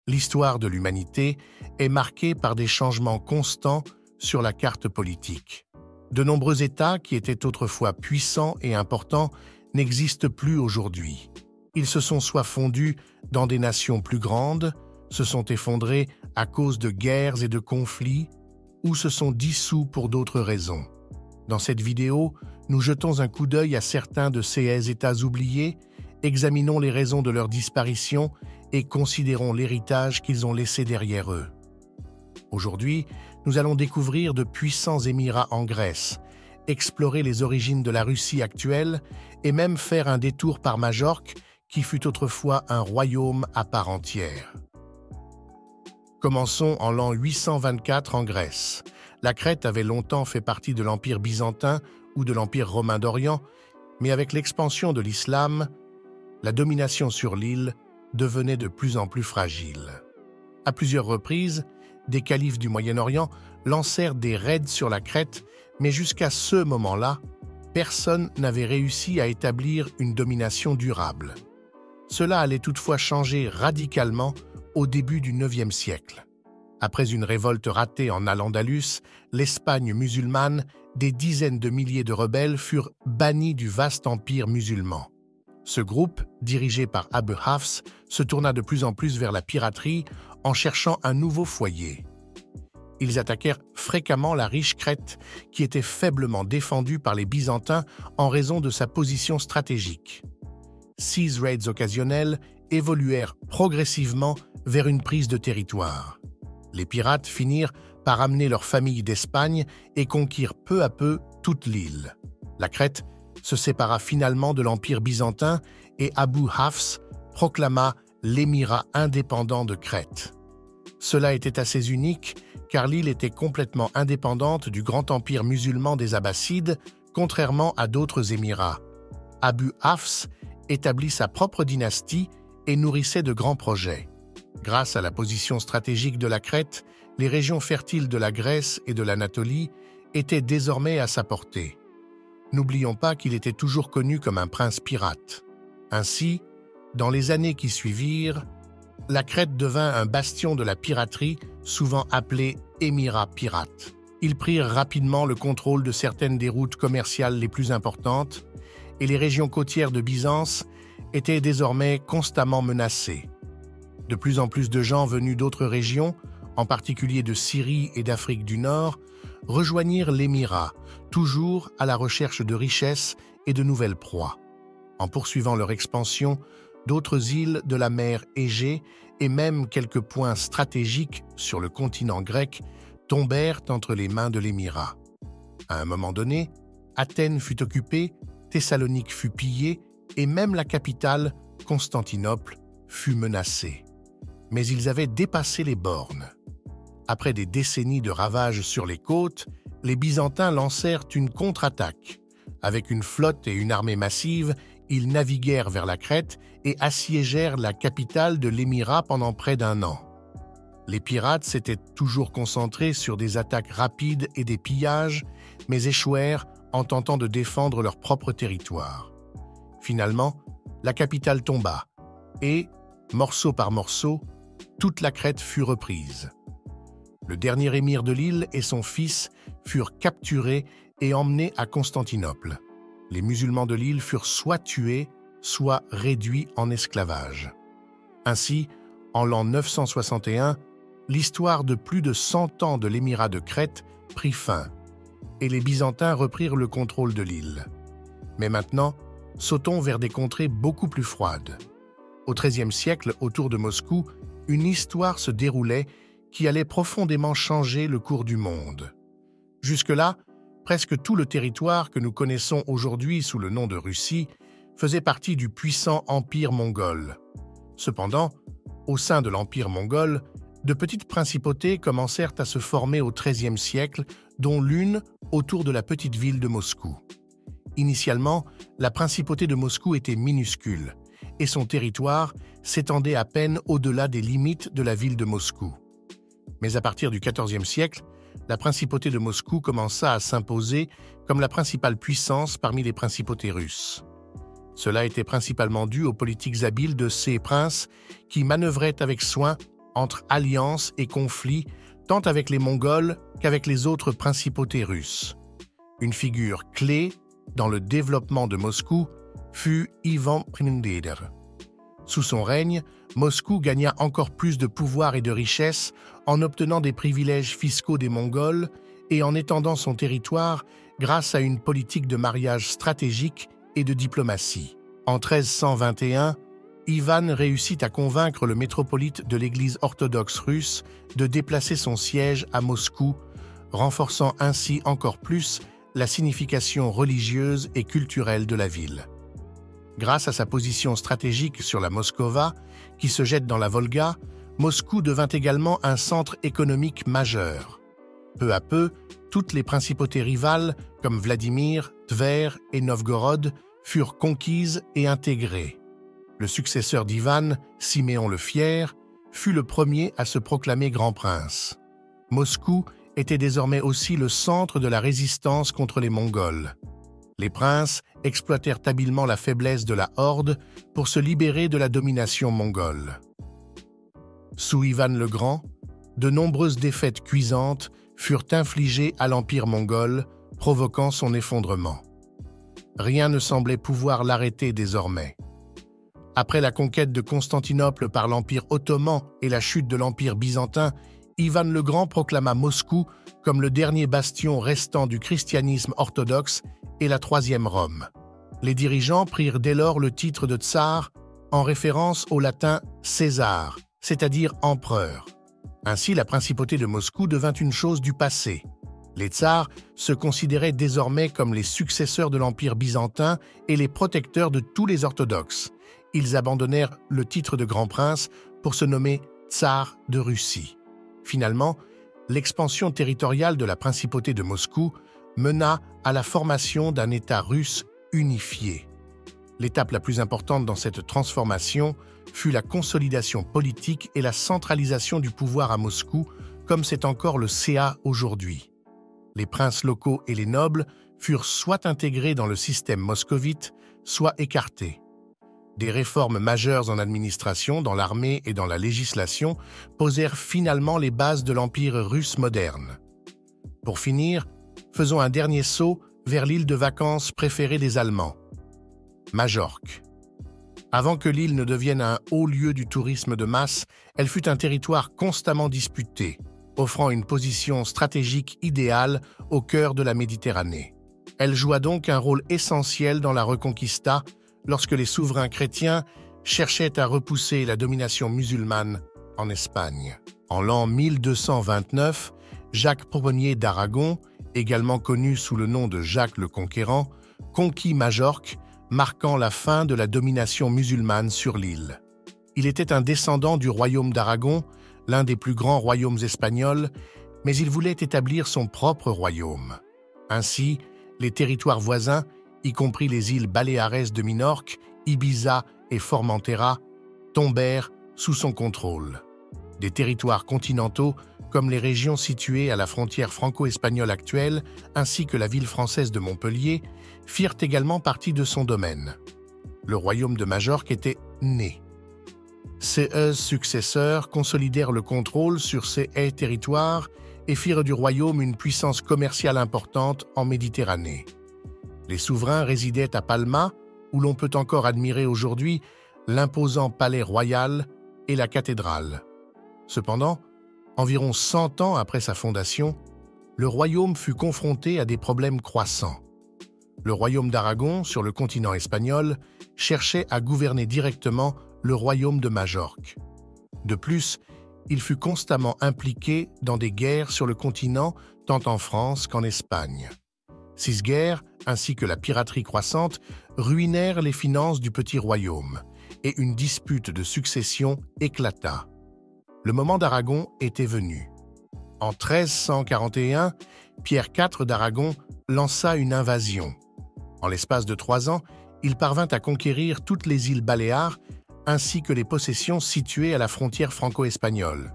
L'histoire de l'humanité est marquée par des changements constants sur la carte politique. De nombreux États qui étaient autrefois puissants et importants n'existent plus aujourd'hui. Ils se sont soit fondus dans des nations plus grandes, se sont effondrés à cause de guerres et de conflits, ou se sont dissous pour d'autres raisons. Dans cette vidéo, nous jetons un coup d'œil à certains de ces États oubliés, examinons les raisons de leur disparition et considérons l'héritage qu'ils ont laissé derrière eux. Aujourd'hui, nous allons découvrir de puissants émirats en Grèce, explorer les origines de la Russie actuelle et même faire un détour par Majorque, qui fut autrefois un royaume à part entière. Commençons en l'an 824 en Grèce. La Crète avait longtemps fait partie de l'Empire byzantin ou de l'Empire romain d'Orient, mais avec l'expansion de l'islam, la domination sur l'île devenait de plus en plus fragile. À plusieurs reprises, des califes du Moyen-Orient lancèrent des raids sur la Crète, mais jusqu'à ce moment-là, personne n'avait réussi à établir une domination durable. Cela allait toutefois changer radicalement au début du IXe siècle. Après une révolte ratée en Al-Andalus, l'Espagne musulmane, des dizaines de milliers de rebelles furent bannis du vaste empire musulman. Ce groupe, dirigé par Abu Hafs, se tourna de plus en plus vers la piraterie en cherchant un nouveau foyer. Ils attaquèrent fréquemment la riche Crète, qui était faiblement défendue par les Byzantins en raison de sa position stratégique. 6 raids occasionnels évoluèrent progressivement vers une prise de territoire. Les pirates finirent par amener leurs familles d'Espagne et conquirent peu à peu toute l'île. La Crète se sépara finalement de l'Empire byzantin et Abu Hafs proclama l'émirat indépendant de Crète. Cela était assez unique car l'île était complètement indépendante du grand empire musulman des Abbassides, contrairement à d'autres émirats. Abu Hafs établit sa propre dynastie et nourrissait de grands projets. Grâce à la position stratégique de la Crète, les régions fertiles de la Grèce et de l'Anatolie étaient désormais à sa portée. N'oublions pas qu'il était toujours connu comme un prince pirate. Ainsi, dans les années qui suivirent, la Crète devint un bastion de la piraterie, souvent appelé émirat pirate. Ils prirent rapidement le contrôle de certaines des routes commerciales les plus importantes, et les régions côtières de Byzance étaient désormais constamment menacées. De plus en plus de gens venus d'autres régions, en particulier de Syrie et d'Afrique du Nord, rejoignirent l'émirat, toujours à la recherche de richesses et de nouvelles proies. En poursuivant leur expansion, d'autres îles de la mer Égée et même quelques points stratégiques sur le continent grec tombèrent entre les mains de l'émirat. À un moment donné, Athènes fut occupée, Thessalonique fut pillée et même la capitale, Constantinople, fut menacée. Mais ils avaient dépassé les bornes. Après des décennies de ravages sur les côtes, les Byzantins lancèrent une contre-attaque. Avec une flotte et une armée massive, ils naviguèrent vers la Crète et assiégèrent la capitale de l'émirat pendant près d'1 an. Les pirates s'étaient toujours concentrés sur des attaques rapides et des pillages, mais échouèrent en tentant de défendre leur propre territoire. Finalement, la capitale tomba et, morceau par morceau, toute la Crète fut reprise. Le dernier émir de l'île et son fils furent capturés et emmenés à Constantinople. Les musulmans de l'île furent soit tués, soit réduits en esclavage. Ainsi, en l'an 961, l'histoire de plus de 100 ans de l'émirat de Crète prit fin, et les Byzantins reprirent le contrôle de l'île. Mais maintenant, sautons vers des contrées beaucoup plus froides. Au XIIIe siècle, autour de Moscou, une histoire se déroulait qui allait profondément changer le cours du monde. Jusque-là, presque tout le territoire que nous connaissons aujourd'hui sous le nom de Russie faisait partie du puissant empire mongol. Cependant, au sein de l'empire mongol, de petites principautés commencèrent à se former au XIIIe siècle, dont l'une autour de la petite ville de Moscou. Initialement, la principauté de Moscou était minuscule, et son territoire s'étendait à peine au-delà des limites de la ville de Moscou. Mais à partir du XIVe siècle, la principauté de Moscou commença à s'imposer comme la principale puissance parmi les principautés russes. Cela était principalement dû aux politiques habiles de ces princes qui manœuvraient avec soin entre alliances et conflits tant avec les Mongols qu'avec les autres principautés russes. Une figure clé dans le développement de Moscou fut Ivan Prindeder. Sous son règne, Moscou gagna encore plus de pouvoir et de richesse en obtenant des privilèges fiscaux des Mongols et en étendant son territoire grâce à une politique de mariage stratégique et de diplomatie. En 1321, Ivan réussit à convaincre le métropolite de l'Église orthodoxe russe de déplacer son siège à Moscou, renforçant ainsi encore plus la signification religieuse et culturelle de la ville. Grâce à sa position stratégique sur la Moskova, qui se jette dans la Volga, Moscou devint également un centre économique majeur. Peu à peu, toutes les principautés rivales, comme Vladimir, Tver et Novgorod, furent conquises et intégrées. Le successeur d'Ivan, Siméon le Fier, fut le premier à se proclamer grand prince. Moscou était désormais aussi le centre de la résistance contre les Mongols. Les princes exploitèrent habilement la faiblesse de la horde pour se libérer de la domination mongole. Sous Ivan le Grand, de nombreuses défaites cuisantes furent infligées à l'Empire mongol, provoquant son effondrement. Rien ne semblait pouvoir l'arrêter désormais. Après la conquête de Constantinople par l'Empire ottoman et la chute de l'Empire byzantin, Ivan le Grand proclama Moscou comme le dernier bastion restant du christianisme orthodoxe et la troisième Rome. Les dirigeants prirent dès lors le titre de tsar en référence au latin César, c'est-à-dire empereur. Ainsi, la principauté de Moscou devint une chose du passé. Les tsars se considéraient désormais comme les successeurs de l'Empire byzantin et les protecteurs de tous les orthodoxes. Ils abandonnèrent le titre de grand prince pour se nommer tsar de Russie. Finalement, l'expansion territoriale de la principauté de Moscou mena à la formation d'un État russe unifié. L'étape la plus importante dans cette transformation fut la consolidation politique et la centralisation du pouvoir à Moscou, comme c'est encore le CA aujourd'hui. Les princes locaux et les nobles furent soit intégrés dans le système moscovite, soit écartés. Des réformes majeures en administration, dans l'armée et dans la législation posèrent finalement les bases de l'Empire russe moderne. Pour finir, faisons un dernier saut vers l'île de vacances préférée des Allemands, Majorque. Avant que l'île ne devienne un haut lieu du tourisme de masse, elle fut un territoire constamment disputé, offrant une position stratégique idéale au cœur de la Méditerranée. Elle joua donc un rôle essentiel dans la Reconquista, lorsque les souverains chrétiens cherchaient à repousser la domination musulmane en Espagne. En l'an 1229, Jacques Ier d'Aragon, également connu sous le nom de Jacques le Conquérant, conquit Majorque, marquant la fin de la domination musulmane sur l'île. Il était un descendant du royaume d'Aragon, l'un des plus grands royaumes espagnols, mais il voulait établir son propre royaume. Ainsi, les territoires voisins, y compris les îles Baléares de Minorque, Ibiza et Formentera, tombèrent sous son contrôle. Des territoires continentaux, comme les régions situées à la frontière franco-espagnole actuelle, ainsi que la ville française de Montpellier, firent également partie de son domaine. Le royaume de Majorque était né. Ses successeurs consolidèrent le contrôle sur ces territoires et firent du royaume une puissance commerciale importante en Méditerranée. Les souverains résidaient à Palma, où l'on peut encore admirer aujourd'hui l'imposant palais royal et la cathédrale. Cependant, environ 100 ans après sa fondation, le royaume fut confronté à des problèmes croissants. Le royaume d'Aragon, sur le continent espagnol, cherchait à gouverner directement le royaume de Majorque. De plus, il fut constamment impliqué dans des guerres sur le continent, tant en France qu'en Espagne. Ces guerres, ainsi que la piraterie croissante, ruinèrent les finances du petit royaume, et une dispute de succession éclata. Le moment d'Aragon était venu. En 1341, Pierre IV d'Aragon lança une invasion. En l'espace de 3 ans, il parvint à conquérir toutes les îles Baléares ainsi que les possessions situées à la frontière franco-espagnole.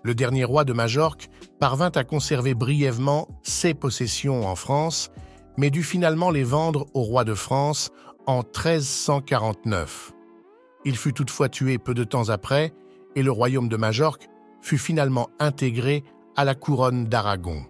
Le dernier roi de Majorque parvint à conserver brièvement ses possessions en France, mais dut finalement les vendre au roi de France en 1349. Il fut toutefois tué peu de temps après, et le royaume de Majorque fut finalement intégré à la couronne d'Aragon.